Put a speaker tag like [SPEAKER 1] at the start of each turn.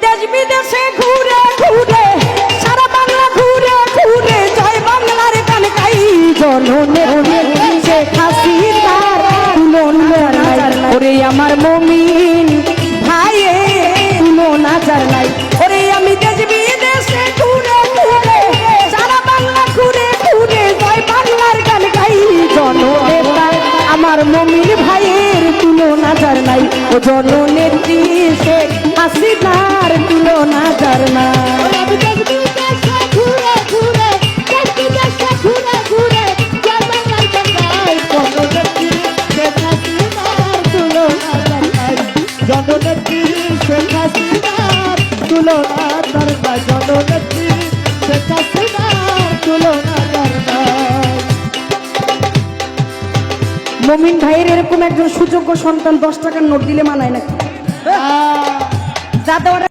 [SPEAKER 1] দেশ বিদেশে ঘুরে ঘুরে সারা বাংলা ঘুরে ঘুরে জয় বাংলার গান গাই। জননেত্রী শেখ হাসিনার তুলনা নাই, ওরে আমার মুমিন ভাইয়ে তুলনা যার নাই। ওরে আমি দেশ বিদেশে ঘুরে ঘুরে সারা বাংলা ঘুরে ঘুরে জয় বাংলার গান গাই। জননেতা আমার মুমিন ভাইয়ের তুলনা যার নাই, ও জননেত্রী শেখ হাসিনার তুলনা যার নাই।
[SPEAKER 2] জননেত্রী শেখ হাসিনার তুলনা তার নাই, জননেত্রী শেখ হাসিনার তুলনা তার নাই।
[SPEAKER 1] মুমিন ভাইয়ের এরকম একজন সুযোগ্য সন্তান 10 টাকার নোট দিলে মানায় নাকি? যা দেওয়ার